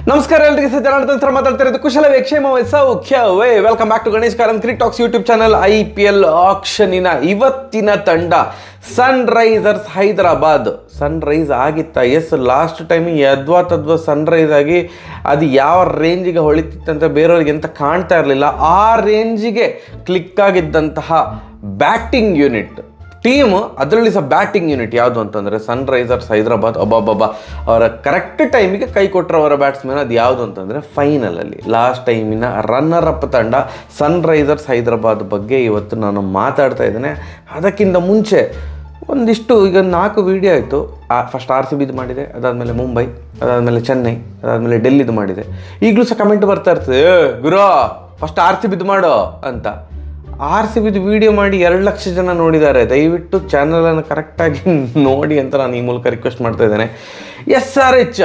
ನಮಸ್ಕಾರ ಎಲ್ಲರಿಗೆ ಜನಾರ್ದನ್ ಹತ್ರ ಮಾತಾಡ್ತಿರೋದು ಕುಶಲವೇ ಕ್ಷೇಮವೇ ಸೌಖ್ಯವೇ. Welcome back to Ganesh Karan cricket talks YouTube channel. IPL ಆಕ್ಷನಿನ ಇವತ್ತಿನ ತಂಡ Sunrisers Hyderabad. Sun rise ಆಗಿತ್ತ? ಎಸ್, ಲಾಸ್ಟ್ ಟೈಮ್ ಯದ್ವಾ ತದ್ವಾ ಸನ್ ರೈಸ್ ಆಗಿ ಅದು ಯಾವ ರೇಂಜಿಗೆ ಹೊಳಿತಿತ್ತಂತ ಬೇರೆಯವ್ರಿಗೆ ಅಂತ ಕಾಣ್ತಾ ಇರಲಿಲ್ಲ. ಆ ರೇಂಜಿಗೆ ಕ್ಲಿಕ್ ಆಗಿದ್ದಂತಹ ಬ್ಯಾಟಿಂಗ್ ಯೂನಿಟ್ ಟೀಮ್, ಅದರಲ್ಲಿ ಸಹ ಬ್ಯಾಟಿಂಗ್ ಯೂನಿಟ್ ಯಾವುದು ಅಂತಂದರೆ ಸನ್ ರೈಸರ್ಸ್ ಹೈದರಾಬಾದ್. ಒಬ್ಬೊಬ್ಬ ಅವರ ಕರೆಕ್ಟ್ ಟೈಮಿಗೆ ಕೈ ಕೊಟ್ಟರೆ ಅವರ ಬ್ಯಾಟ್ಸ್ಮನ್ ಅದು ಯಾವುದು ಅಂತಂದರೆ ಫೈನಲಲ್ಲಿ ಲಾಸ್ಟ್ ಟೈಮಿನ ರನ್ನರ್ ಅಪ್ ತಂಡ ಸನ್ ರೈಸರ್ಸ್ ಹೈದರಾಬಾದ್ ಬಗ್ಗೆ ಇವತ್ತು ನಾನು ಮಾತಾಡ್ತಾ ಇದ್ದೇನೆ. ಅದಕ್ಕಿಂತ ಮುಂಚೆ ಒಂದಿಷ್ಟು ಈಗ 4 ವೀಡಿಯೋ ಆಯಿತು. ಫಸ್ಟ್ RCBದು ಮಾಡಿದೆ, ಅದಾದಮೇಲೆ ಮುಂಬೈ, ಅದಾದಮೇಲೆ ಚೆನ್ನೈ, ಅದಾದಮೇಲೆ ಡೆಲ್ಲಿದು ಮಾಡಿದೆ. ಈಗಲೂ ಸಹ ಕಮೆಂಟ್ ಬರ್ತಾ ಇರ್ತದೆ, ಗುರು ಫಸ್ಟ್ RCBದು ಮಾಡೋ ಅಂತ. RCBದು ವಿಡಿಯೋ ಮಾಡಿ 2 ಲಕ್ಷ ಜನ ನೋಡಿದ್ದಾರೆ. ದಯವಿಟ್ಟು ಚಾನಲನ್ನು ಕರೆಕ್ಟಾಗಿ ನೋಡಿ ಅಂತ ನಾನು ಈ ಮೂಲಕ ರಿಕ್ವೆಸ್ಟ್ ಮಾಡ್ತಾ ಇದ್ದೇನೆ. SRH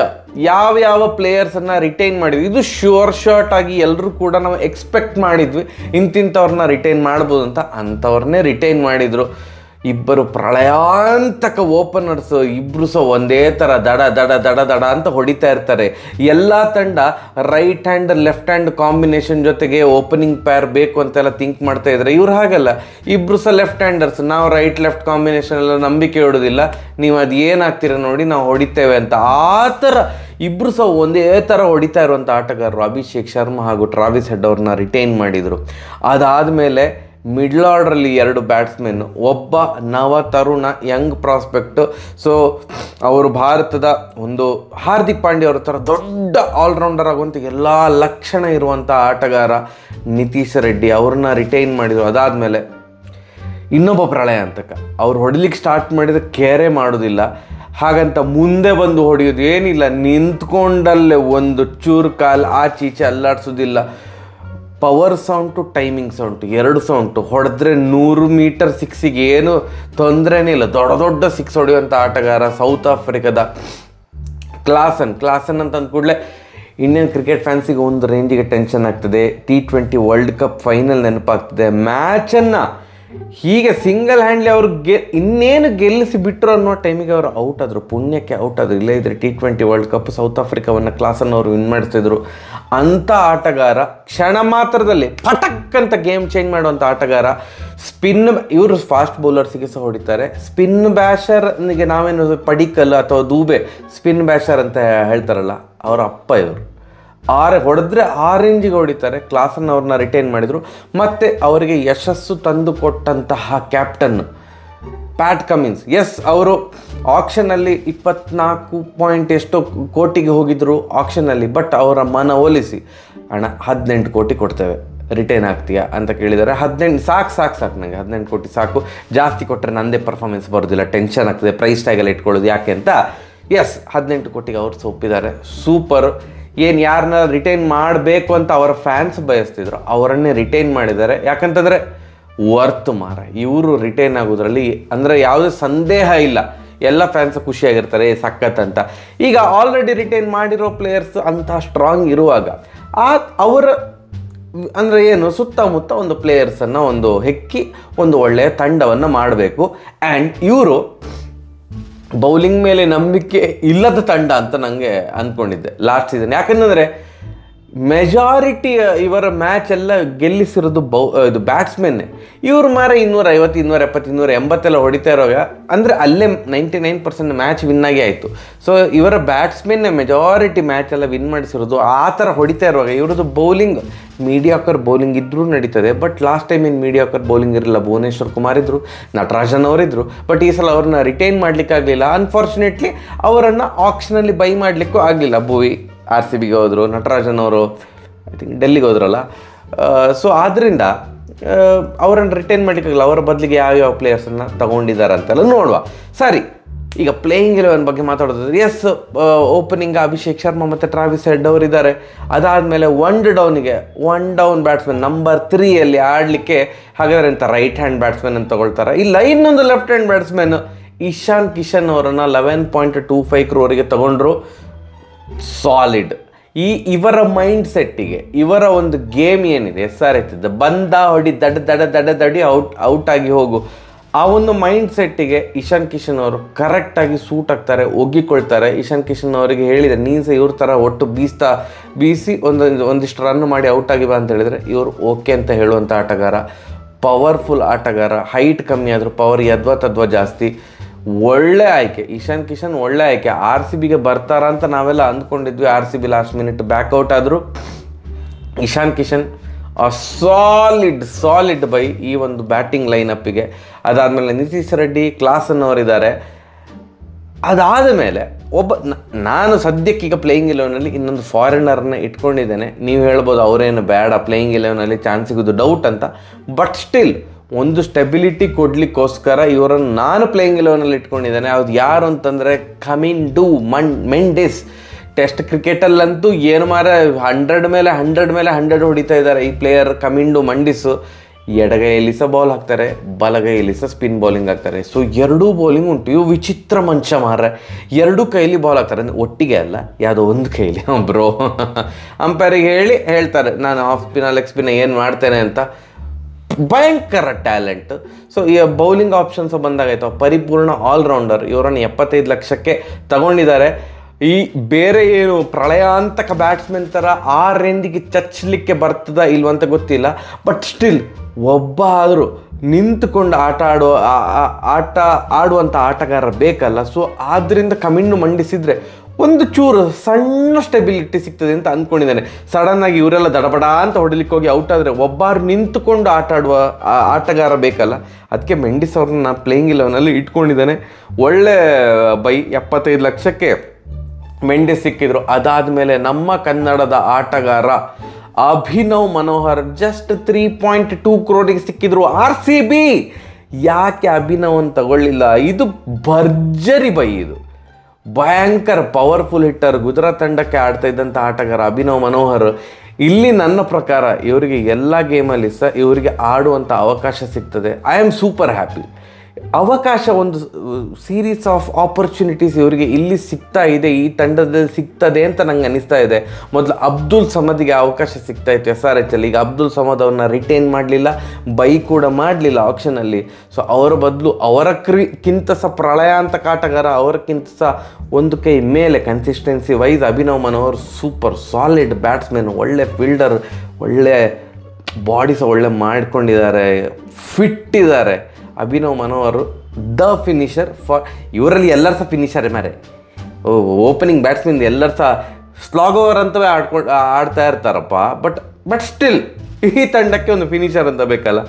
ಯಾವ ಪ್ಲೇಯರ್ಸನ್ನು ರಿಟೈನ್ ಮಾಡಿದ್ವಿ, ಇದು ಶ್ಯೂರ್ ಶಾರ್ಟ್ ಆಗಿ ಎಲ್ಲರೂ ಕೂಡ ನಾವು ಎಕ್ಸ್ಪೆಕ್ಟ್ ಮಾಡಿದ್ವಿ ಇಂತಿಂಥವ್ರನ್ನ ರಿಟೈನ್ ಮಾಡ್ಬೋದು ಅಂತ. ಅಂಥವ್ರನ್ನೇ ರಿಟೈನ್ ಮಾಡಿದರು. ಇಬ್ಬರು ಪ್ರಳಯಾಂತಕ ಓಪನರ್ಸು, ಇಬ್ಬರು ಸಹ ಒಂದೇ ಥರ ದಡ ದಡ ದಡ ದಡ ಅಂತ ಹೊಡಿತಾ ಇರ್ತಾರೆ. ಎಲ್ಲ ತಂಡ right hand left hand combination ಜೊತೆಗೆ ಓಪನಿಂಗ್ ಪ್ಯಾರ್ ಬೇಕು ಅಂತೆಲ್ಲ ಥಿಂಕ್ ಮಾಡ್ತಾ ಇದ್ದಾರೆ. ಇವ್ರು ಹಾಗಲ್ಲ, ಇಬ್ಬರು ಸಹ ಲೆಫ್ಟ್ ಹ್ಯಾಂಡರ್ಸ್. ನಾವು ರೈಟ್ ಲೆಫ್ಟ್ ಕಾಂಬಿನೇಷನ್ ಎಲ್ಲ ನಂಬಿಕೆ ಇಡೋದಿಲ್ಲ, ನೀವು ಅದು ಏನಾಗ್ತೀರ ನೋಡಿ ನಾವು ಹೊಡಿತೇವೆ ಅಂತ. ಆ ಥರ ಇಬ್ಬರು ಸಹ ಒಂದೇ ಥರ ಹೊಡಿತಾ ಇರುವಂಥ ಆಟಗಾರರು ಅಭಿಷೇಕ್ ಶರ್ಮಾ ಹಾಗೂ ಟ್ರಾವಿಸ್ ಹೆಡ್ ಅವ್ರನ್ನ ರಿಟೈನ್ ಮಾಡಿದರು. ಅದಾದಮೇಲೆ ಮಿಡ್ಲ್ ಆರ್ಡ್ರಲ್ಲಿ 2 ಬ್ಯಾಟ್ಸ್ಮೆನ್, ಒಬ್ಬ ನವ ತರುಣ ಯಂಗ್ ಪ್ರಾಸ್ಪೆಕ್ಟು. ಸೊ ಅವರು ಭಾರತದ ಒಂದು ಹಾರ್ದಿಕ್ ಪಾಂಡ್ಯ ಅವ್ರ ಥರ ದೊಡ್ಡ ಆಲ್ರೌಂಡರ್ ಆಗುವಂಥ ಎಲ್ಲ ಲಕ್ಷಣ ಇರುವಂಥ ಆಟಗಾರ ನಿತೀಶ್ ರೆಡ್ಡಿ, ಅವ್ರನ್ನ ರಿಟೈನ್ ಮಾಡಿದರು. ಅದಾದಮೇಲೆ ಇನ್ನೊಬ್ಬ ಪ್ರಳಯ ಅಂತಕ, ಅವ್ರು ಹೊಡಿಲಿಕ್ಕೆ ಸ್ಟಾರ್ಟ್ ಮಾಡಿದರೆ ಕೇರೆ ಮಾಡೋದಿಲ್ಲ, ಹಾಗಂತ ಮುಂದೆ ಬಂದು ಹೊಡೆಯೋದು ಏನಿಲ್ಲ, ನಿಂತ್ಕೊಂಡಲ್ಲೇ ಒಂದು ಚೂರು ಕಾಲು ಆಚೀಚೆ ಅಲ್ಲಾಡಿಸೋದಿಲ್ಲ. ಪವರ್ ಸೌಂಟು ಟೈಮಿಂಗ್ ಸೌಂಟು 2 ಸೌಂಟು ಹೊಡೆದ್ರೆ 100 ಮೀಟರ್ ಸಿಕ್ಸಿಗೆ ಏನು ತೊಂದರೆನೇ ಇಲ್ಲ. ದೊಡ್ಡ ಸಿಕ್ಸ್ ಹೊಡೆಯುವಂಥ ಆಟಗಾರ ಸೌತ್ ಆಫ್ರಿಕಾದ ಕ್ಲಾಸನ್ ಅಂತ ಅಂದ್ಕೂಡಲೇ ಇಂಡಿಯನ್ ಕ್ರಿಕೆಟ್ ಫ್ಯಾನ್ಸಿಗೆ ಒಂದು ರೇಂಜಿಗೆ ಟೆನ್ಷನ್ ಆಗ್ತದೆ. T20 ವರ್ಲ್ಡ್ ಕಪ್ ಫೈನಲ್ ನೆನಪಾಗ್ತದೆ. ಮ್ಯಾಚನ್ನು ಹೀಗೆ ಸಿಂಗಲ್ ಹ್ಯಾಂಡ್ಲಿ ಅವರು ಇನ್ನೇನು ಗೆಲ್ಲಿಸಿ ಬಿಟ್ಟರು ಅನ್ನೋ ಟೈಮಿಗೆ ಅವರು ಔಟ್ ಆದರು, ಪುಣ್ಯಕ್ಕೆ ಔಟ್ ಆದರು. ಇಲ್ಲೇ ಇದ್ರೆ T20 ವರ್ಲ್ಡ್ ಕಪ್ ಸೌತ್ ಆಫ್ರಿಕಾವನ್ನು ಕ್ಲಾಸನ್ನು ಅವರು ವಿನ್ ಮಾಡಿಸ್ತಿದ್ರು. ಅಂಥ ಆಟಗಾರ ಕ್ಷಣ ಮಾತ್ರದಲ್ಲಿ ಪಟಕ್ ಅಂತ ಗೇಮ್ ಚೇಂಜ್ ಮಾಡುವಂಥ ಆಟಗಾರ. ಇವರು ಫಾಸ್ಟ್ ಬೌಲರ್ಸಿಗೆ ಸಹ ಹೊಡಿತಾರೆ. ಸ್ಪಿನ್ ಬ್ಯಾಷರ್ನಿಗೆ ನಾವೇನು ಪಡಿಕಲ್ ಅಥವಾ ದೂಬೆ ಸ್ಪಿನ್ ಬ್ಯಾಷರ್ ಅಂತ ಹೇಳ್ತಾರಲ್ಲ, ಅವರ ಅಪ್ಪ ಇವರು. ಹೊಡೆದ್ರೆ ಆರೆಂಜಿಗೆ ಹೊಡಿತಾರೆ. ಕ್ಲಾಸನ್ನು ಅವ್ರನ್ನ ರಿಟೈನ್ ಮಾಡಿದರು. ಮತ್ತು ಅವರಿಗೆ ಯಶಸ್ಸು ತಂದು ಕೊಟ್ಟಂತಹ ಕ್ಯಾಪ್ಟನ್ ಪ್ಯಾಟ್ ಕಮಿನ್ಸ್. ಎಸ್, ಅವರು ಆಕ್ಷನಲ್ಲಿ 24 ಎಷ್ಟೋ ಕೋಟಿಗೆ ಹೋಗಿದ್ರು ಆಕ್ಷನಲ್ಲಿ. ಬಟ್ ಅವರ ಮನವೊಲಿಸಿ ಹಣ 18 ಕೋಟಿ ಕೊಡ್ತೇವೆ, ರಿಟೈನ್ ಆಗ್ತೀಯಾ ಅಂತ ಕೇಳಿದ್ದಾರೆ. 18 ಸಾಕು ನನಗೆ 18 ಕೋಟಿ ಸಾಕು, ಜಾಸ್ತಿ ಕೊಟ್ಟರೆ ನನ್ನದೇ ಪರ್ಫಾರ್ಮೆನ್ಸ್ ಬರೋದಿಲ್ಲ, ಟೆನ್ಷನ್ ಆಗ್ತದೆ, ಪ್ರೈಸ್ ಟ್ಯಾಗೆಲ್ಲ ಇಟ್ಕೊಳ್ಳೋದು ಯಾಕೆ ಅಂತ. ಎಸ್, 18 ಕೋಟಿಗೆ ಅವರು ಒಪ್ಪಿದ್ದಾರೆ. ಸೂಪರ್. ಯಾರನ್ನ ರಿಟೈನ್ ಮಾಡಬೇಕು ಅಂತ ಅವರ ಫ್ಯಾನ್ಸ್ ಬಯಸ್ತಿದ್ರು, ಅವರನ್ನೇ ರಿಟೈನ್ ಮಾಡಿದ್ದಾರೆ. ಯಾಕಂತಂದರೆ ವರ್ತ್ ಮಾರ, ಇವರು ರಿಟೈನ್ ಆಗೋದ್ರಲ್ಲಿ ಅಂದರೆ ಯಾವುದೇ ಸಂದೇಹ ಇಲ್ಲ. ಎಲ್ಲ ಫ್ಯಾನ್ಸ್ ಖುಷಿಯಾಗಿರ್ತಾರೆ, ಸಖತ್ ಅಂತ. ಈಗ ಆಲ್ರೆಡಿ ರಿಟೈನ್ ಮಾಡಿರೋ ಪ್ಲೇಯರ್ಸ್ ಅಂಥ ಸ್ಟ್ರಾಂಗ್ ಇರುವಾಗ ಅವರ ಅಂದರೆ ಏನು ಸುತ್ತಮುತ್ತ ಒಂದು ಪ್ಲೇಯರ್ಸನ್ನು ಒಂದು ಹೆಕ್ಕಿ ಒಂದು ಒಳ್ಳೆಯ ತಂಡವನ್ನು ಮಾಡಬೇಕು. ಆ್ಯಂಡ್ ಇವರು ಬೌಲಿಂಗ್ ಮೇಲೆ ನಂಬಿಕೆ ಇಲ್ಲದ ತಂಡ ಅಂತ ನನಗೆ ಅಂದ್ಕೊಂಡಿದ್ದೆ ಲಾಸ್ಟ್ ಸೀಸನ್. ಯಾಕಂದರೆ ಮೆಜಾರಿಟಿ ಇವರ ಮ್ಯಾಚ್ ಎಲ್ಲ ಗೆಲ್ಲಿಸಿರೋದು ಇದು ಬ್ಯಾಟ್ಸ್ಮೆನ್ನೇ. ಇವರು ಮಾರ 250, 270, 280 ಎಲ್ಲ ಹೊಡಿತಾ ಇರೋವಾಗ ಅಂದರೆ ಅಲ್ಲೇ 99% ಮ್ಯಾಚ್ ವಿನ್ ಆಗಿ ಆಯಿತು. ಸೊ ಇವರ ಬ್ಯಾಟ್ಸ್ಮೆನ್ನೇ ಮೆಜಾರಿಟಿ ಮ್ಯಾಚ್ ಎಲ್ಲ ವಿನ್ ಮಾಡಿಸಿರೋದು. ಆ ಥರ ಹೊಡಿತಾ ಇರುವಾಗ ಇವ್ರದ್ದು ಬೌಲಿಂಗ್ ಮೀಡಿಯಾಕರ್ ಬೌಲಿಂಗ್ ಇದ್ದರೂ ನಡೀತದೆ. ಬಟ್ ಲಾಸ್ಟ್ ಟೈಮ್ ಏನು ಮೀಡಿಯಾಕರ್ ಬೌಲಿಂಗ್ ಇರಲಿಲ್ಲ. ಭುವನೇಶ್ವರ್ ಕುಮಾರ್ ಇದ್ದರು, ನಟರಾಜನ್ ಅವರಿದ್ದರು. ಬಟ್ ಈ ಸಲ ಅವ್ರನ್ನ ರಿಟೈನ್ ಮಾಡಲಿಕ್ಕಾಗಲಿಲ್ಲ. ಅನ್ಫಾರ್ಚುನೇಟ್ಲಿ ಅವರನ್ನು ಆಕ್ಷನಲ್ಲಿ ಬೈ ಮಾಡಲಿಕ್ಕೂ ಆಗಲಿಲ್ಲ. ಭುವಿ RCBಗೆ ಹೋದರು, ನಟರಾಜನ್ ಅವರು ಐ ಥಿಂಕ್ ಡೆಲ್ಲಿಗೆ ಹೋದ್ರಲ್ಲ. ಸೊ ಆದ್ದರಿಂದ ಅವರನ್ನು ರಿಟೈನ್ ಮಾಡಲಿಕ್ಕಾಗಲ್ಲ. ಅವರ ಬದಲಿಗೆ ಯಾವ್ಯಾವ ಪ್ಲೇಯರ್ಸನ್ನು ತಗೊಂಡಿದ್ದಾರೆ ಅಂತೆಲ್ಲ ನೋಡುವ. ಸರಿ, ಈಗ ಪ್ಲೇಯಿಂಗ್ 11 ಬಗ್ಗೆ ಮಾತಾಡೋದಾದ್ರೆ, ಎಸ್, ಓಪನಿಂಗ್ ಅಭಿಷೇಕ್ ಶರ್ಮಾ ಮತ್ತು ಟ್ರಾವಿಸ್ ಹೆಡ್ ಅವರಿದ್ದಾರೆ. ಅದಾದಮೇಲೆ ಒನ್ ಡೌನ್ ಬ್ಯಾಟ್ಸ್ಮನ್ ನಂಬರ್ 3 ಆಡಲಿಕ್ಕೆ ಹಾಗಾದರೆ ಅಂತ ರೈಟ್ ಹ್ಯಾಂಡ್ ಬ್ಯಾಟ್ಸ್ಮನ್ ಅಂತ ತಗೊಳ್ತಾರೆ. ಇಲ್ಲ, ಇನ್ನೊಂದು left hand batsman Ishan Kishan ಅವರನ್ನು 11.25 crore ತಗೊಂಡ್ರು. ಸಾಲಿಡ್. ಇವರ ಮೈಂಡ್ ಸೆಟ್ಟಿಗೆ ಇವರ ಒಂದು ಗೇಮ್ ಏನಿದೆ SRH ಬಂದ ಹೊಡಿ ದಡ ದಡಿ ಔಟ್ ಆಗಿ ಹೋಗು ಆ ಒಂದು ಮೈಂಡ್ ಸೆಟ್ಟಿಗೆ ಇಶಾನ್ ಕಿಶನ್ ಅವರು ಕರೆಕ್ಟಾಗಿ ಸೂಟ್ ಆಗ್ತಾರೆ, ಒಗ್ಗಿಕೊಳ್ತಾರೆ. ಇಶಾನ್ ಕಿಶನ್ ಅವರಿಗೆ ಹೇಳಿದೆ, ನೀನು ಸಹ ಇವ್ರ ಥರ ಒಟ್ಟು ಬೀಸಿ ಒಂದಿಷ್ಟು ರನ್ ಮಾಡಿ ಔಟ್ ಆಗಿವ ಅಂತ ಹೇಳಿದರೆ ಇವರು ಓಕೆ ಅಂತ ಹೇಳುವಂಥ ಆಟಗಾರ, ಪವರ್ಫುಲ್ ಆಟಗಾರ. ಹೈಟ್ ಕಮ್ಮಿ ಆದರೂ ಪವರ್ ಯದ್ವಾ ಜಾಸ್ತಿ. ಒಳ್ಳೆ ಆಯ್ಕೆ ಇಶಾನ್ ಕಿಶನ್, ಒಳ್ಳೆ ಆಯ್ಕೆ. RCBಗೆ ಬರ್ತಾರ ಅಂತ ನಾವೆಲ್ಲ ಅಂದ್ಕೊಂಡಿದ್ವಿ. RCB ಲಾಸ್ಟ್ ಮಿನಿಟ್ ಬ್ಯಾಕ್ಔಟ್ ಆದರೂ ಇಶಾನ್ ಕಿಶನ್ ಸಾಲಿಡ್ ಬೈ ಈ ಒಂದು ಬ್ಯಾಟಿಂಗ್ ಲೈನಪ್ಪಿಗೆ. ಅದಾದಮೇಲೆ ನಿತೀಶ್ ರೆಡ್ಡಿ ಕ್ಲಾಸನ್ ಅವರಿದ್ದಾರೆ. ಅದಾದ ಮೇಲೆ ನಾನು ಸದ್ಯಕ್ಕೀಗ ಪ್ಲೇಯಿಂಗ್ 11ನಲ್ಲಿ ಇನ್ನೊಂದು ಫಾರಿನರ್ನ ಇಟ್ಕೊಂಡಿದ್ದೇನೆ. ನೀವು ಹೇಳ್ಬೋದು ಅವರೇನು ಬೇಡ ಪ್ಲೇಯಿಂಗ್ 11ನಲ್ಲಿ ಚಾನ್ಸ್ ಸಿಗೋದು ಡೌಟ್ ಅಂತ. ಬಟ್ ಸ್ಟಿಲ್ ಒಂದು ಸ್ಟೆಬಿಲಿಟಿ ಕೊಡಲಿಕ್ಕೋಸ್ಕರ ಇವರನ್ನು ನಾನು ಪ್ಲೇಯಿಂಗ್ 11ನಲ್ಲಿ ಇಟ್ಕೊಂಡಿದ್ದೇನೆ. ಅದು ಯಾರು ಅಂತಂದರೆ ಕಮಿಂಡು ಮೆಂಡಿಸ್. ಟೆಸ್ಟ್ ಕ್ರಿಕೆಟಲ್ಲಂತೂ ಏನು ಮಾರ 100 ಮೇಲೆ 100 ಹೊಡಿತಾ ಇದ್ದಾರೆ ಈ ಪ್ಲೇಯರ್ ಕಮಿಂಡು ಮಂಡಿಸು. ಎಡಗೈಯಲ್ಲಿ ಸಹ ಬಾಲ್ ಹಾಕ್ತಾರೆ, ಬಲಗೈಯಲ್ಲಿ ಸಹ ಸ್ಪಿನ್ ಬೌಲಿಂಗ್ ಹಾಕ್ತಾರೆ. ಸೊ ಎರಡೂ ಬೌಲಿಂಗ್ ಉಂಟು. ಇವು ವಿಚಿತ್ರ ಮನುಷ್ಯ ಮಾರ್ರೆ, ಎರಡೂ ಕೈಲಿ ಬಾಲ್ ಹಾಕ್ತಾರೆ. ಅಂದರೆ ಒಟ್ಟಿಗೆ ಅಲ್ಲ, ಯಾವುದೋ ಒಂದು ಕೈಲಿ ಬ್ರೋ. ಅಂಪೈರಿಗೆ ಹೇಳ್ತಾರೆ ನಾನು ಆಫ್ ಸ್ಪಿನ್ ಲೆಗ್ ಸ್ಪಿನ್ ಏನು ಮಾಡ್ತೇನೆ ಅಂತ. ಭಯಂಕರ ಟ್ಯಾಲೆಂಟ್. ಸೊ ಈ ಬೌಲಿಂಗ್ ಆಪ್ಷನ್ಸ್ ಬಂದಾಗಾಯ್ತು, ಪರಿಪೂರ್ಣ ಆಲ್ರೌಂಡರ್. ಇವರನ್ನು 75 ಲಕ್ಷಕ್ಕೆ ತಗೊಂಡಿದ್ದಾರೆ. ಈ ಬೇರೆ ಏನು ಪ್ರಳಯಾಂತಕ ಬ್ಯಾಟ್ಸ್ಮನ್ ಥರ ಆ ರೇಂಜಿಗೆ ಚಚ್ಚಲಿಕ್ಕೆ ಬರ್ತದ ಇಲ್ವಂತ ಗೊತ್ತಿಲ್ಲ. ಬಟ್ ಸ್ಟಿಲ್ ಒಬ್ಬ ಆದರೂ ನಿಂತುಕೊಂಡು ಆಟ ಆಡುವಂಥ ಆಟಗಾರ ಬೇಕಲ್ಲ. ಸೊ ಆದ್ದರಿಂದ ಕಮಿಂಡು ಮಂಡಿಸಿದರೆ ಒಂದು ಚೂರು ಸಣ್ಣ ಸ್ಟೆಬಿಲಿಟಿ ಸಿಗ್ತದೆ ಅಂತ ಅಂದ್ಕೊಂಡಿದ್ದಾನೆ. ಸಡನ್ನಾಗಿ ಇವರೆಲ್ಲ ದಡಬಡ ಅಂತ ಹೊಡಿಲಿಕ್ಕೆ ಹೋಗಿ ಔಟ್ ಆದರೆ ಒಬ್ಬರು ನಿಂತುಕೊಂಡು ಆಡುವ ಆಟಗಾರ ಬೇಕಲ್ಲ. ಅದಕ್ಕೆ ಮೆಂಡಿಸ್ ಅವ್ರನ್ನ ನಾನು ಪ್ಲೇಯಿಂಗ್ 11ನಲ್ಲಿ ಇಟ್ಕೊಂಡಿದ್ದಾನೆ. ಒಳ್ಳೆ ಬೈ 75 ಲಕ್ಷಕ್ಕೆ ಮೆಂಡಿಸ್ ಸಿಕ್ಕಿದ್ರು. ಅದಾದಮೇಲೆ ನಮ್ಮ ಕನ್ನಡದ ಆಟಗಾರ ಅಭಿನವ್ ಮನೋಹರ್ ಜಸ್ಟ್ 3.2 crore ಸಿಕ್ಕಿದ್ರು RCB. ಯಾಕೆ ಅಭಿನವ್ ಅಂತ ತಗೊಳ್ಳಿಲ್ಲ? ಇದು ಭರ್ಜರಿ ಬೈ, ಇದು ಭಯಂಕರ ಪವರ್ಫುಲ್ ಹಿಟ್ಟರ್. ಗುಜರಾತ್ ತಂಡಕ್ಕೆ ಆಡ್ತಾ ಇದ್ದಂಥ ಆಟಗಾರ ಅಭಿನವ್ ಮನೋಹರ್. ಇಲ್ಲಿ ನನ್ನ ಪ್ರಕಾರ ಇವರಿಗೆ ಎಲ್ಲ ಗೇಮಲ್ಲಿ ಸಹ ಇವರಿಗೆ ಆಡುವಂಥ ಅವಕಾಶ ಸಿಗ್ತದೆ. I am super happy. ಅವಕಾಶ, ಒಂದು ಸೀರೀಸ್ ಆಫ್ ಆಪರ್ಚುನಿಟೀಸ್ ಇವರಿಗೆ ಇಲ್ಲಿ ಸಿಗ್ತಾ ಇದೆ, ಈ ತಂಡದಲ್ಲಿ ಸಿಗ್ತದೆ ಅಂತ ನಂಗೆ ಅನ್ನಿಸ್ತಾ ಇದೆ. ಮೊದಲು ಅಬ್ದುಲ್ ಸಮದ್ಗೆ ಅವಕಾಶ ಸಿಗ್ತಾ ಇತ್ತು SRH ಅಲ್ಲಿ. ಈಗ ಅಬ್ದುಲ್ ಸಮದ್ ಅವ್ರನ್ನ ರಿಟೈನ್ ಮಾಡಲಿಲ್ಲ, ಬೈ ಕೂಡ ಮಾಡಲಿಲ್ಲ ಆಪ್ಷನಲ್ಲಿ. ಸೊ ಅವರ ಬದಲು ಕಿಂತ ಸಹ ಪ್ರಳಯಾಂತಕ ಆಟಗಾರ, ಅವರಕ್ಕಿಂತ ಸಹ ಒಂದು ಕೈ ಮೇಲೆ consistency wise Abhinav Manohar super solid batsman, ಒಳ್ಳೆ ಫೀಲ್ಡರ್, ಒಳ್ಳೆ ಬಾಡಿ ಸಹ ಒಳ್ಳೆ ಮಾಡ್ಕೊಂಡಿದ್ದಾರೆ, ಫಿಟ್ ಇದ್ದಾರೆ. ಅಭಿನವ್ ಮನೋಹರ್ ದ ಫಿನಿಷರ್ ಇವರಲ್ಲಿ ಎಲ್ಲರೂ ಸಹ ಫಿನಿಷರೇ ಮಾರೆ. ಓಪನಿಂಗ್ ಬ್ಯಾಟ್ಸ್ಮನ್ ಎಲ್ಲರೂ ಸಹ ಸ್ಲಾಗ್ ಓವರ್ ಅಂತವೇ ಆಡ್ತಾ ಇರ್ತಾರಪ್ಪ. ಬಟ್ ಸ್ಟಿಲ್ ಈ ತಂಡಕ್ಕೆ ಒಂದು ಫಿನಿಷರ್ ಅಂತ ಬೇಕಲ್ಲ,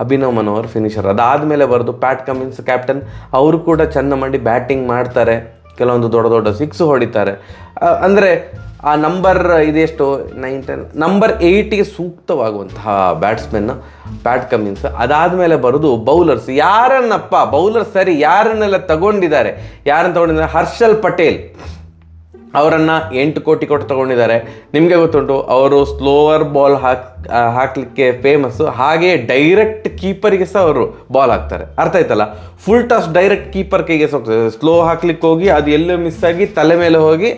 ಅಭಿನವ್ ಮನೋಹರ್ ಫಿನಿಷರ್. ಅದಾದಮೇಲೆ ಬರೋದು ಪ್ಯಾಟ್ ಕಮಿನ್ಸ್ ಕ್ಯಾಪ್ಟನ್. ಅವರು ಕೂಡ ಚೆಂದ ಮಾಡಿ ಬ್ಯಾಟಿಂಗ್ ಮಾಡ್ತಾರೆ, ಕೆಲವೊಂದು ದೊಡ್ಡ 6 ಹೊಡಿತಾರೆ. ಅಂದರೆ ಆ ನಂಬರ್ ಇದೆಷ್ಟು 9, 10 ನಂಬರ್ 8ಗೆ ಸೂಕ್ತವಾಗುವಂತಹ ಬ್ಯಾಟ್ಸ್ಮನ್ ಪ್ಯಾಟ್ ಕಮಿನ್ಸ್. ಅದಾದಮೇಲೆ ಬರೋದು ಬೌಲರ್ಸ್. ಯಾರನ್ನಪ್ಪ ಬೌಲರ್ ಸರಿ ಯಾರನ್ನೆಲ್ಲ ತಗೊಂಡಿದ್ದಾರೆ? ಹರ್ಷಲ್ ಪಟೇಲ್ ಅವರನ್ನು 8 ಕೋಟಿ ಕೊಟ್ಟು ತಗೊಂಡಿದ್ದಾರೆ. ನಿಮಗೆ ಗೊತ್ತುಂಟು ಅವರು ಸ್ಲೋವರ್ ಬಾಲ್ ಹಾಕಲಿಕ್ಕೆ ಫೇಮಸ್ಸು. ಹಾಗೆ ಡೈರೆಕ್ಟ್ ಕೀಪರಿಗೆ ಸಹ ಅವರು ಬಾಲ್ ಹಾಕ್ತಾರೆ. ಅರ್ಥ ಆಯ್ತಲ್ಲ? ಫುಲ್ ಟಾಸ್ ಡೈರೆಕ್ಟ್ ಕೀಪರ್ ಕೈಗೆ ಹೋಗ್ತದೆ. ಸ್ಲೋ ಹಾಕ್ಲಿಕ್ಕೆ ಹೋಗಿ ಅದು ಎಲ್ಲೋ ಮಿಸ್ ಆಗಿ ತಲೆ ಮೇಲೆ ಹೋಗಿ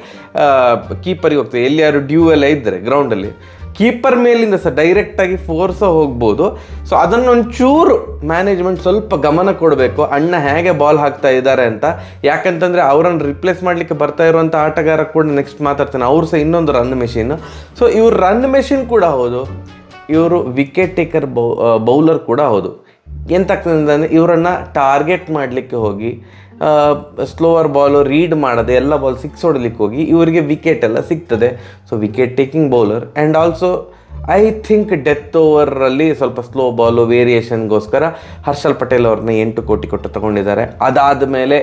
ಕೀಪರಿಗೆ ಹೋಗ್ತದೆ. ಎಲ್ಲಿ ಯಾರು ಡ್ಯೂ ಎಲ್ಲ ಇದ್ದರೆ ಗ್ರೌಂಡಲ್ಲಿ ಕೀಪರ್ ಮೇಲಿಂದ ಸಹ ಡೈರೆಕ್ಟಾಗಿ ಫೋರ್ಸ ಹೋಗ್ಬೋದು. ಸೊ ಅದನ್ನೊಂಚೂರು ಮ್ಯಾನೇಜ್ಮೆಂಟ್ ಸ್ವಲ್ಪ ಗಮನ ಕೊಡಬೇಕು, ಅಣ್ಣ ಹೇಗೆ ಬಾಲ್ ಹಾಕ್ತಾ ಇದ್ದಾರೆ ಅಂತ. ಯಾಕಂತಂದರೆ ಅವರನ್ನು ರಿಪ್ಲೇಸ್ ಮಾಡಲಿಕ್ಕೆ ಬರ್ತಾ ಇರುವಂಥ ಆಟಗಾರ ಕೂಡ ನೆಕ್ಸ್ಟ್ ಮಾತಾಡ್ತಾನೆ, ಅವರು ಸಹ ಇನ್ನೊಂದು ರನ್ ಮೆಷಿನ್. ಸೊ ಇವರು ರನ್ ಮೆಷಿನ್ ಕೂಡ ಹೌದು, ಇವರು ವಿಕೆಟ್ ಟೇಕರ್ ಬೌಲರ್ ಕೂಡ ಹೌದು. ಎಂತಾಗ್ತದೆ ಅಂತಂದರೆ ಇವರನ್ನು ಟಾರ್ಗೆಟ್ ಮಾಡಲಿಕ್ಕೆ ಹೋಗಿ ಸ್ಲೋವರ್ ಬಾಲು ರೀಡ್ ಮಾಡದೆ ಎಲ್ಲ ಬಾಲ್ 6 ಹೊಡಲಿಕ್ಕೆ ಹೋಗಿ ಇವರಿಗೆ ವಿಕೆಟ್ ಎಲ್ಲ ಸಿಗ್ತದೆ. So wicket taking bowler and also I think death ಓವರಲ್ಲಿ ಸ್ವಲ್ಪ ಸ್ಲೋ ಬಾಲು ವೇರಿಯೇಷನ್ಗೋಸ್ಕರ ಹರ್ಷಲ್ ಪಟೇಲ್ ಅವ್ರನ್ನ 8 ಕೋಟಿ ಕೊಟ್ಟು ತಗೊಂಡಿದ್ದಾರೆ. ಅದಾದ ಮೇಲೆ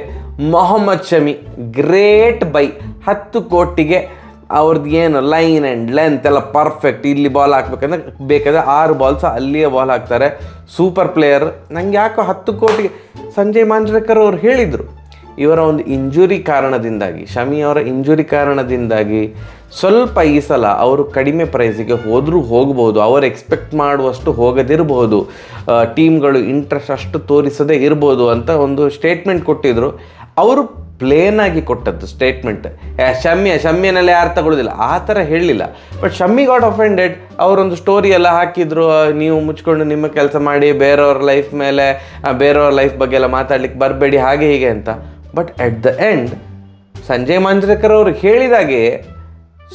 ಮೊಹಮ್ಮದ್ ಶಮಿ ಗ್ರೇಟ್ ಬೈ 10 ಕೋಟಿಗೆ. ಅವ್ರದ್ದು ಏನು ಲೈನ್ ಆ್ಯಂಡ್ ಲೆಂತ್ ಎಲ್ಲ ಪರ್ಫೆಕ್ಟ್. ಇಲ್ಲಿ ಬಾಲ್ ಹಾಕ್ಬೇಕಂದ್ರೆ ಬೇಕಾದರೆ 6 ಬಾಲ್ಸ್ ಅಲ್ಲಿಯೇ ಬಾಲ್ ಹಾಕ್ತಾರೆ. Super player. ನಂಗೆ ಯಾಕೋ 10 ಕೋಟಿಗೆ ಸಂಜಯ್ ಮಾಂಜ್ರೇಕರ್ ಅವ್ರು ಹೇಳಿದರು, ಇವರ ಒಂದು ಇಂಜುರಿ ಕಾರಣದಿಂದಾಗಿ, ಶಮಿ ಅವರ ಇಂಜುರಿ ಕಾರಣದಿಂದಾಗಿ ಸ್ವಲ್ಪ ಈ ಸಲ ಅವರು ಕಡಿಮೆ ಪ್ರೈಸಿಗೆ ಹೋಗ್ಬೋದು. ಅವರು ಎಕ್ಸ್ಪೆಕ್ಟ್ ಮಾಡುವಷ್ಟು ಹೋಗದಿರಬಹುದು, ಟೀಮ್ಗಳು ಇಂಟ್ರೆಸ್ಟ್ ಅಷ್ಟು ತೋರಿಸದೇ ಇರ್ಬೋದು ಅಂತ ಒಂದು ಸ್ಟೇಟ್ಮೆಂಟ್ ಕೊಟ್ಟಿದ್ದರು. ಅವರು ಪ್ಲೇನಾಗಿ ಕೊಟ್ಟದ್ದು ಸ್ಟೇಟ್ಮೆಂಟ್. ಶಮ್ಯನೆಲ್ಲ ಯಾರು ತಗೊಳ್ಳೋದಿಲ್ಲ ಆ ಥರ ಹೇಳಲಿಲ್ಲ. But Shami got offended. ಅವರೊಂದು ಸ್ಟೋರಿ ಎಲ್ಲ ಹಾಕಿದ್ರು, ನೀವು ಮುಚ್ಕೊಂಡು ನಿಮ್ಮ ಕೆಲಸ ಮಾಡಿ ಬೇರೆಯವ್ರ ಲೈಫ್ ಮೇಲೆ ಬೇರೆಯವ್ರ ಲೈಫ್ ಬಗ್ಗೆ ಎಲ್ಲ ಮಾತಾಡ್ಲಿಕ್ಕೆ ಬರಬೇಡಿ ಹಾಗೆ ಹೀಗೆ ಅಂತ. But at the end Sanjay Manjrekar ಅವರು ಹೇಳಿದಾಗೆ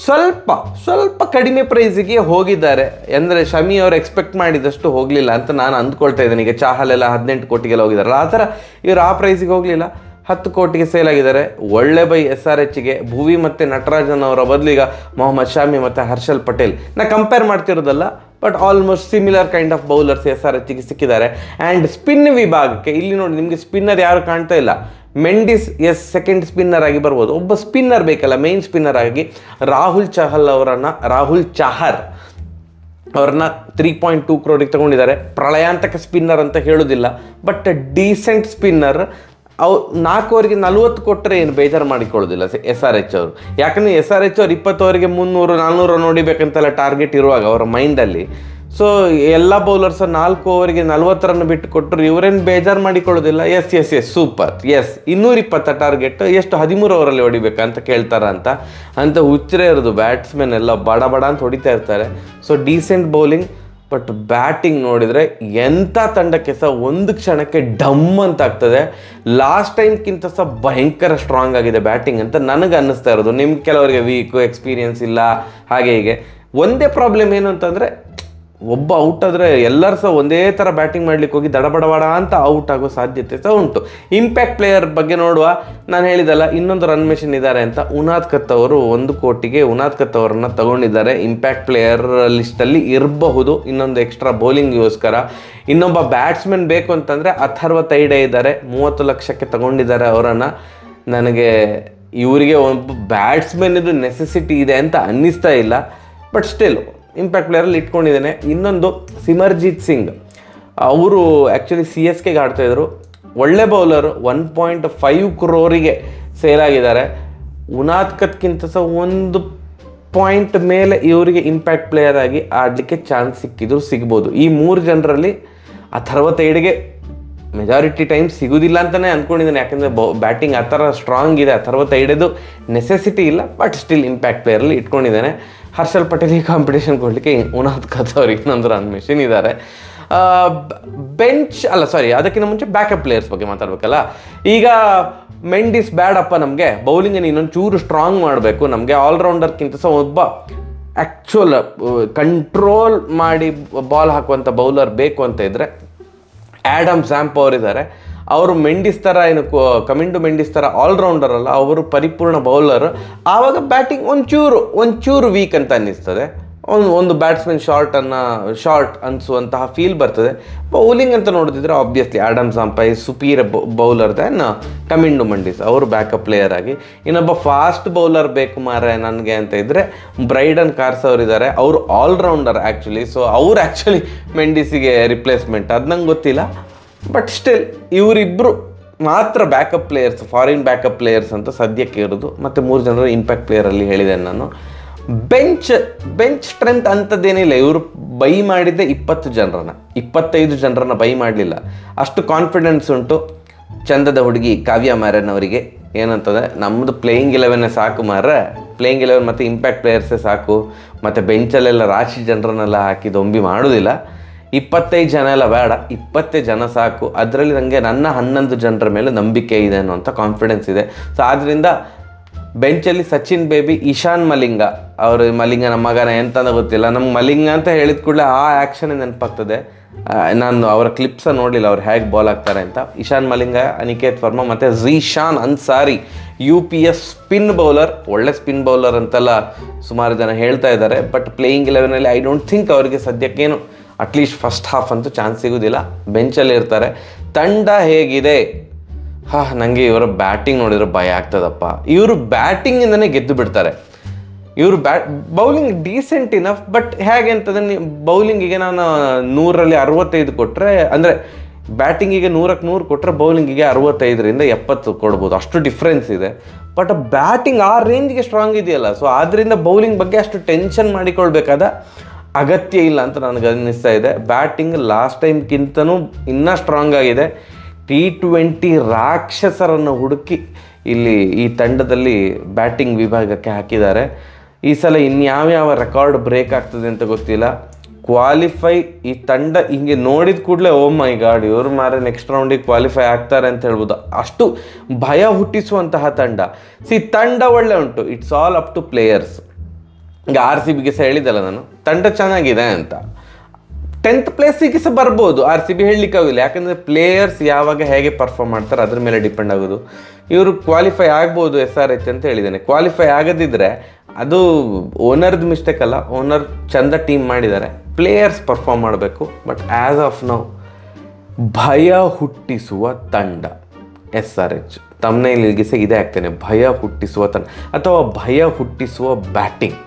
ಸ್ವಲ್ಪ ಕಡಿಮೆ ಪ್ರೈಸಿಗೆ ಹೋಗಿದ್ದಾರೆ. ಅಂದರೆ ಶಮಿ ಅವರು ಎಕ್ಸ್ಪೆಕ್ಟ್ ಮಾಡಿದಷ್ಟು ಹೋಗಲಿಲ್ಲ ಅಂತ ನಾನು ಅಂದ್ಕೊಳ್ತಾ ಇದ್ದೇನೆ. ಈಗ ಚಾಹಲೆಲ್ಲ 18 ಕೋಟಿಗೆಲ್ಲ ಹೋಗಿದ್ದಾರೆ, ಆ ಥರ ಇವರು ಆ ಪ್ರೈಸಿಗೆ ಹೋಗಲಿಲ್ಲ, 10 ಕೋಟಿಗೆ ಸೇಲ್ ಆಗಿದ್ದಾರೆ. ಒಳ್ಳೆ ಬೈ SRHಗೆ. ಭುವಿ ಮತ್ತು ನಟರಾಜನ್ ಅವರ ಬದಲಿಗ ಮೊಹಮ್ಮದ್ ಶಾಮಿ ಮತ್ತು ಹರ್ಷಲ್ ಪಟೇಲ್. ನಾ ಕಂಪೇರ್ ಮಾಡ್ತಿರೋದಲ್ಲ, but almost similar kind of bowlers SRHಗೆ ಸಿಕ್ಕಿದ್ದಾರೆ. ಆ್ಯಂಡ್ ಸ್ಪಿನ್ ವಿಭಾಗಕ್ಕೆ ಇಲ್ಲಿ ನೋಡಿ, ನಿಮಗೆ ಸ್ಪಿನ್ನರ್ ಯಾರು ಕಾಣ್ತಾ ಇಲ್ಲ. ಮೆಂಡಿಸ್ ಸೆಕೆಂಡ್ ಸ್ಪಿನ್ನರ್ ಆಗಿ ಬರ್ಬೋದು, ಒಬ್ಬ ಸ್ಪಿನ್ನರ್ ಬೇಕಲ್ಲ ಮೇನ್ ಸ್ಪಿನ್ನರ್ ಆಗಿ. ರಾಹುಲ್ ಚಾಹರ್ ಅವ್ರನ್ನ 3.2 ಕ್ರೋರಿಗೆ ತಗೊಂಡಿದ್ದಾರೆ. ಪ್ರಳಯಾಂತಕ ಸ್ಪಿನ್ನರ್ ಅಂತ ಹೇಳೋದಿಲ್ಲ, ಬಟ್ ಡೀಸೆಂಟ್ ಸ್ಪಿನ್ನರ್. 4 ಓವರಿಗೆ 40 ಕೊಟ್ಟರೆ ಏನು ಬೇಜಾರು ಮಾಡಿಕೊಳ್ಳೋದಿಲ್ಲ SRH ಅವರು. ಯಾಕಂದರೆ SRH ಅವ್ರು 20 ಓವರಿಗೆ 300-400 ನೋಡಿಬೇಕಂತೆಲ್ಲ ಟಾರ್ಗೆಟ್ ಇರುವಾಗ ಅವರ ಮೈಂಡಲ್ಲಿ. ಸೊ ಎಲ್ಲ ಬೌಲರ್ಸ್ 4 ಓವರಿಗೆ 40 ರನ್ ಬಿಟ್ಟು ಕೊಟ್ಟರು, ಇವರೇನು ಬೇಜಾರು ಮಾಡಿಕೊಳ್ಳೋದಿಲ್ಲ. ಎಸ್ ಸೂಪರ್, 220 ಟಾರ್ಗೆಟ್, ಎಷ್ಟು 13 ಓವರಲ್ಲಿ ಹೊಡಿಬೇಕಂತ ಕೇಳ್ತಾರ ಅಂತ ಹುಚ್ಚರೇ ಇರೋದು. ಬ್ಯಾಟ್ಸ್ಮನ್ ಎಲ್ಲ ಬಡ ಅಂತ ಹೊಡಿತಾ ಇರ್ತಾರೆ. So decent bowling. But batting ನೋಡಿದರೆ ಎಂಥ ತಂಡಕ್ಕೆ ಸಹ ಒಂದು ಕ್ಷಣಕ್ಕೆ ಡಮ್ ಅಂತ ಆಗ್ತದೆ. ಲಾಸ್ಟ್ ಟೈಮ್ಗಿಂತ ಸಹ ಭಯಂಕರ ಸ್ಟ್ರಾಂಗ್ ಆಗಿದೆ ಬ್ಯಾಟಿಂಗ್ ಅಂತ ನನಗೆ ಅನ್ನಿಸ್ತಾ ಇರೋದು. ನಿಮ್ಗೆ ಕೆಲವರಿಗೆ ವೀಕು, ಎಕ್ಸ್ಪೀರಿಯನ್ಸ್ ಇಲ್ಲ, ಹಾಗೆ ಹೀಗೆ. ಒಂದೇ ಪ್ರಾಬ್ಲಮ್ ಏನು ಅಂತಂದರೆ, ಒಬ್ಬ ಔಟ್ ಆದರೆ ಎಲ್ಲರೂ ಸಹ ಒಂದೇ ಥರ ಬ್ಯಾಟಿಂಗ್ ಮಾಡ್ಲಿಕ್ಕೆ ಹೋಗಿ ದಡಬಡಬಡ ಅಂತ ಔಟ್ ಆಗೋ ಸಾಧ್ಯತೆ ಸಹ ಉಂಟು. ಇಂಪ್ಯಾಕ್ಟ್ ಪ್ಲೇಯರ್ ಬಗ್ಗೆ ನೋಡುವ, ನಾನು ಹೇಳಿದಲ್ಲ ಇನ್ನೊಂದು ರನ್ ಮೆಷಿನ್ ಇದ್ದಾರೆ ಅಂತ. ಉನಾದ್ ಕತ್ ಅವರು 1 ಕೋಟಿಗೆ ಉನಾದ್ ಕತ್ ಅವರನ್ನು ತಗೊಂಡಿದ್ದಾರೆ. ಇಂಪ್ಯಾಕ್ಟ್ ಪ್ಲೇಯರ್ ಲಿಸ್ಟಲ್ಲಿ ಇರಬಹುದು ಇನ್ನೊಂದು ಎಕ್ಸ್ಟ್ರಾ ಬೌಲಿಂಗ್ಗೋಸ್ಕರ. ಇನ್ನೊಬ್ಬ ಬ್ಯಾಟ್ಸ್ಮನ್ ಬೇಕು ಅಂತಂದರೆ ಅಥರ್ವ ಇದ್ದಾರೆ, 30 ಲಕ್ಷಕ್ಕೆ ತಗೊಂಡಿದ್ದಾರೆ ಅವರನ್ನು. ನನಗೆ ಇವರಿಗೆ ಒಬ್ಬ ಬ್ಯಾಟ್ಸ್ಮನ್ ಇದು ನೆಸೆಸಿಟಿ ಇದೆ ಅಂತ ಅನ್ನಿಸ್ತಾ ಇಲ್ಲ, ಬಟ್ ಸ್ಟಿಲ್ ಇಂಪ್ಯಾಕ್ಟ್ ಪ್ಲೇಯರಲ್ಲಿ ಇಟ್ಕೊಂಡಿದ್ದೇನೆ. ಇನ್ನೊಂದು ಸಿಮರ್ಜಿತ್ ಸಿಂಗ್, ಅವರು ಆ್ಯಕ್ಚುಲಿ CSKಗೆ ಆಡ್ತಾಯಿದ್ರು. ಒಳ್ಳೆ ಬೌಲರು, 1.5 ಕ್ರೋರಿಗೆ ಸೇಲ್ ಆಗಿದ್ದಾರೆ. ಉನಾದ್ ಕತ್ಗಿಂತ ಸಹ 1 ಪಾಯಿಂಟ್ ಮೇಲೆ ಇವರಿಗೆ ಇಂಪ್ಯಾಕ್ಟ್ ಪ್ಲೇಯರ್ ಆಗಿ ಆಡಲಿಕ್ಕೆ ಚಾನ್ಸ್ ಸಿಗ್ಬೋದು. ಈ 3 ಜನರಲ್ಲಿ ಅಥರ್ವ ಮೆಜಾರಿಟಿ ಟೈಮ್ ಸಿಗೋದಿಲ್ಲ ಅಂತಲೇ ಅಂದ್ಕೊಂಡಿದ್ದೇನೆ. ಯಾಕಂದರೆ ಬ್ಯಾಟಿಂಗ್ ಆ ಥರ ಸ್ಟ್ರಾಂಗ್ ಇದೆ. ಅಥರ್ವ ನೆಸೆಸಿಟಿ ಇಲ್ಲ, ಬಟ್ ಸ್ಟಿಲ್ ಇಂಪ್ಯಾಕ್ಟ್ ಪ್ಲೇಯರಲ್ಲಿ ಇಟ್ಕೊಂಡಿದ್ದೇನೆ. ಹರ್ಷಲ್ ಪಟೇಲಿಗೆ ಕಾಂಪಿಟೇಷನ್ ಕೊಡಲಿಕ್ಕೆ ಉನಾದ್ ಕತ್ ಅವ್ರಿಗೆ ಇನ್ನೊಂದು ರನ್ ಮೆಷಿನ್ ಇದ್ದಾರೆ. ಅದಕ್ಕಿಂತ ಮುಂಚೆ ಬ್ಯಾಕಪ್ ಪ್ಲೇಯರ್ಸ್ ಬಗ್ಗೆ ಮಾತಾಡಬೇಕಲ್ಲ. ಈಗ ಮೆಂಡಿಸ್ ಬ್ಯಾಡಪ್ಪ, ನಮಗೆ ಬೌಲಿಂಗನ್ನು ಇನ್ನೊಂದು ಚೂರು ಸ್ಟ್ರಾಂಗ್ ಮಾಡಬೇಕು, ನಮಗೆ ಆಲ್ರೌಂಡರ್ಗಿಂತ ಸಹ ಒಬ್ಬ ಆ್ಯಕ್ಚುಯಲ್ ಕಂಟ್ರೋಲ್ ಮಾಡಿ ಬಾಲ್ ಹಾಕುವಂಥ ಬೌಲರ್ ಬೇಕು ಅಂತ ಇದ್ದರೆ ಆ್ಯಡಮ್ ಸ್ಯಾಂಪ್ ಅವರಿದ್ದಾರೆ. ಅವರು ಮೆಂಡಿಸ್ ಥರ ಕಮಿಂಡು ಮೆಂಡಿಸ್ ಥರ ಆಲ್ರೌಂಡರ್ ಅಲ್ಲ, ಅವರು ಪರಿಪೂರ್ಣ ಬೌಲರ್. ಆವಾಗ ಬ್ಯಾಟಿಂಗ್ ಒಂಚೂರು ವೀಕ್ ಅಂತ ಅನ್ನಿಸ್ತದೆ. ಒಂದು ಬ್ಯಾಟ್ಸ್ಮನ್ ಶಾರ್ಟ್ ಅನಿಸುವಂತಹ ಫೀಲ್ ಬರ್ತದೆ. ಬೌಲಿಂಗ್ ಅಂತ ನೋಡಿದ್ರೆ obviously Adam Zampa superior bowler then Kamindu Mendis ಅವರು ಬ್ಯಾಕಪ್ ಪ್ಲೇಯರ್ ಆಗಿ. ಇನ್ನೊಬ್ಬ ಫಾಸ್ಟ್ ಬೌಲರ್ ಬೇಕು ಮಾರೆ ನನಗೆ ಅಂತ ಇದ್ದರೆ ಬ್ರೈಡನ್ ಕಾರ್ಸ್ ಅವರಿದ್ದಾರೆ. ಅವರು ಆಲ್ರೌಂಡರ್ ಆ್ಯಕ್ಚುಲಿ. ಸೊ ಅವ್ರು ಆ್ಯಕ್ಚುಲಿ ಮೆಂಡಿಸಿಗೆ ರಿಪ್ಲೇಸ್ಮೆಂಟ್, ಅದು ನಂಗೆ ಗೊತ್ತಿಲ್ಲ. ಬಟ್ ಸ್ಟಿಲ್ ಇವರಿಬ್ಬರು ಮಾತ್ರ backup players, foreign backup players ಅಂತ ಸದ್ಯಕ್ಕೆ ಇರೋದು. ಮತ್ತು 3 ಜನರು ಇಂಪ್ಯಾಕ್ಟ್ ಪ್ಲೇಯರಲ್ಲಿ ಹೇಳಿದ್ದೇನೆ ನಾನು. ಬೆಂಚ್ ಸ್ಟ್ರೆಂತ್ ಅಂಥದ್ದೇನಿಲ್ಲ. ಇವರು ಬೈ ಮಾಡಿದ್ದೆ 25 ಜನರನ್ನ ಬೈ ಮಾಡಲಿಲ್ಲ. ಅಷ್ಟು ಕಾನ್ಫಿಡೆನ್ಸ್ ಉಂಟು ಚಂದದ ಹುಡುಗಿ ಕಾವ್ಯ ಮ್ಯಾರನ್ ಅವರಿಗೆ. ಏನಂತದೆ, ನಮ್ಮದು ಪ್ಲೇಯಿಂಗ್ 11 ಸಾಕು ಮಾರ್ರೆ, ಪ್ಲೇಯಿಂಗ್ 11 ಮತ್ತು ಇಂಪ್ಯಾಕ್ಟ್ ಪ್ಲೇಯರ್ಸೇ ಸಾಕು, ಮತ್ತು ಬೆಂಚಲ್ಲೆಲ್ಲ ರಾಶಿ ಜನರನ್ನೆಲ್ಲ ಹಾಕಿ ದೊಂಬಿ ಮಾಡೋದಿಲ್ಲ. 25 ಜನ ಎಲ್ಲ ಬೇಡ, 20 ಜನ ಸಾಕು. ಅದರಲ್ಲಿ ನನಗೆ ನನ್ನ 11 ಜನರ ಮೇಲೆ ನಂಬಿಕೆ ಇದೆ ಅನ್ನುವಂಥ ಕಾನ್ಫಿಡೆನ್ಸ್ ಇದೆ. ಸೊ ಆದ್ದರಿಂದ ಬೆಂಚಲ್ಲಿ ಸಚಿನ್ ಬೇಬಿ, ಇಶಾನ್ ಮಲಿಂಗ. ಅವರು ಮಲಿಂಗ ನಮ್ಮ ಮಗನ ಎಂತಂದ ಗೊತ್ತಿಲ್ಲ, ನಮ್ಗೆ ಮಲಿಂಗ ಅಂತ ಹೇಳಿದ ಕೂಡಲೇ ಆ ಆ್ಯಕ್ಷನ್ ನೆನಪಾಗ್ತದೆ. ನಾನು ಅವರ ಕ್ಲಿಪ್ಸ ನೋಡಲಿಲ್ಲ ಅವ್ರು ಹೇಗೆ ಬಾಲ್ ಆಗ್ತಾರೆ ಅಂತ. ಇಶಾನ್ ಮಲಿಂಗ, ಅನಿಕೇತ್ ವರ್ಮಾ ಮತ್ತು Zeeshan Ansari UPS spin bowler. ಒಳ್ಳೆ ಸ್ಪಿನ್ ಬೌಲರ್ ಅಂತೆಲ್ಲ ಸುಮಾರು ಜನ ಹೇಳ್ತಾ ಇದ್ದಾರೆ. ಬಟ್ ಪ್ಲೇಯಿಂಗ್ 11ನಲ್ಲಿ ಐ ಡೋಂಟ್ ಥಿಂಕ್ ಅವರಿಗೆ ಸದ್ಯಕ್ಕೇನು ಅಟ್ಲೀಸ್ಟ್ ಫಸ್ಟ್ ಹಾಫ್ ಅಂತೂ ಚಾನ್ಸ್ ಸಿಗೋದಿಲ್ಲ. ಬೆಂಚಲ್ಲಿ ಇರ್ತಾರೆ. ತಂಡ ಹೇಗಿದೆ? ನನಗೆ ಇವರ ಬ್ಯಾಟಿಂಗ್ ನೋಡಿದ್ರೆ ಭಯ ಆಗ್ತದಪ್ಪ. ಇವರು ಬ್ಯಾಟಿಂಗಿಂದನೇ ಗೆದ್ದು ಬಿಡ್ತಾರೆ. ಇವರು ಬೌಲಿಂಗ್ ಡೀಸೆಂಟ್ ಇನಫ್, ಬಟ್ ಹೇಗೆ ಅಂತಂದರೆ ಬೌಲಿಂಗಿಗೆ ನಾನು 100ರಲ್ಲಿ 65 ಕೊಟ್ಟರೆ, ಅಂದರೆ ಬ್ಯಾಟಿಂಗಿಗೆ 100ಕ್ಕೆ 100 ಕೊಟ್ಟರೆ ಬೌಲಿಂಗಿಗೆ 65ರಿಂದ 70 ಕೊಡ್ಬೋದು, ಅಷ್ಟು ಡಿಫ್ರೆನ್ಸ್ ಇದೆ. ಬಟ್ ಬ್ಯಾಟಿಂಗ್ ಆ ರೇಂಜ್ಗೆ ಸ್ಟ್ರಾಂಗ್ ಇದೆಯಲ್ಲ. ಸೊ ಆದ್ದರಿಂದ ಬೌಲಿಂಗ್ ಬಗ್ಗೆ ಅಷ್ಟು ಟೆನ್ಷನ್ ಮಾಡಿಕೊಳ್ಬೇಕಾದ ಅಗತ್ಯ ಇಲ್ಲ ಅಂತ ನನಗೆ ಅನ್ನಿಸ್ತಾ ಇದೆ. ಬ್ಯಾಟಿಂಗ್ ಲಾಸ್ಟ್ ಟೈಮ್ಗಿಂತನೂ ಇನ್ನೂ ಸ್ಟ್ರಾಂಗ್ ಆಗಿದೆ. T20 ರಾಕ್ಷಸರನ್ನು ಹುಡುಕಿ ಇಲ್ಲಿ ಈ ತಂಡದಲ್ಲಿ ಬ್ಯಾಟಿಂಗ್ ವಿಭಾಗಕ್ಕೆ ಹಾಕಿದ್ದಾರೆ. ಈ ಸಲ ಇನ್ಯಾವ್ಯಾವ ರೆಕಾರ್ಡ್ ಬ್ರೇಕ್ ಆಗ್ತದೆ ಅಂತ ಗೊತ್ತಿಲ್ಲ. ಕ್ವಾಲಿಫೈ ಈ ತಂಡ ಹಿಂಗೆ ನೋಡಿದ ಕೂಡಲೇ ಓ ಮೈ ಗಾಡ್ ಇವರು ಮಾರೆ ನೆಕ್ಸ್ಟ್ ರೌಂಡಿಗೆ ಕ್ವಾಲಿಫೈ ಆಗ್ತಾರೆ ಅಂತ ಹೇಳ್ಬೋದು. ಅಷ್ಟು ಭಯ ಹುಟ್ಟಿಸುವಂತಹ ತಂಡ. ತಂಡ ಒಳ್ಳೆ ಉಂಟು, it's all up to players. ಈಗ RCB ಸಹ ಹೇಳಿದಲ್ಲ ನಾನು, ತಂಡ ಚೆನ್ನಾಗಿದೆ ಅಂತ. 10th ಪ್ಲೇಸಿಗೆ ಸಹ ಬರ್ಬೋದು RCB, ಹೇಳಲಿಕ್ಕಾಗಿಲ್ಲ. ಯಾಕಂದರೆ ಪ್ಲೇಯರ್ಸ್ ಯಾವಾಗ ಹೇಗೆ ಪರ್ಫಾರ್ಮ್ ಮಾಡ್ತಾರೆ ಅದ್ರ ಮೇಲೆ ಡಿಪೆಂಡ್ ಆಗೋದು. ಇವರು ಕ್ವಾಲಿಫೈ ಆಗ್ಬೋದು SRH ಅಂತ ಹೇಳಿದ್ದೇನೆ. ಕ್ವಾಲಿಫೈ ಆಗದಿದ್ದರೆ ಅದು ಓನರ್ದು ಮಿಸ್ಟೇಕ್ ಅಲ್ಲ, ಓನರ್ ಚಂದ ಟೀಮ್ ಮಾಡಿದ್ದಾರೆ, ಪ್ಲೇಯರ್ಸ್ ಪರ್ಫಾರ್ಮ್ ಮಾಡಬೇಕು. ಬಟ್ ಆ್ಯಸ್ ಆಫ್ ನೌ ಭಯ ಹುಟ್ಟಿಸುವ ತಂಡ SRH. ತಮ್ಮನೇಲಿಗೆ ಸಹ ಇದೇ ಆಗ್ತೇನೆ, ಭಯ ಹುಟ್ಟಿಸುವ ತಂಡ ಅಥವಾ ಭಯ ಹುಟ್ಟಿಸುವ ಬ್ಯಾಟಿಂಗ್.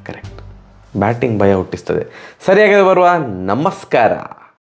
ಕರೆಕ್ಟ್, ಬ್ಯಾಟಿಂಗ್ ಭಯ ಹುಟ್ಟಿಸ್ತದೆ. ಸರಿಯಾಗಿ ಬರುವ. ನಮಸ್ಕಾರ.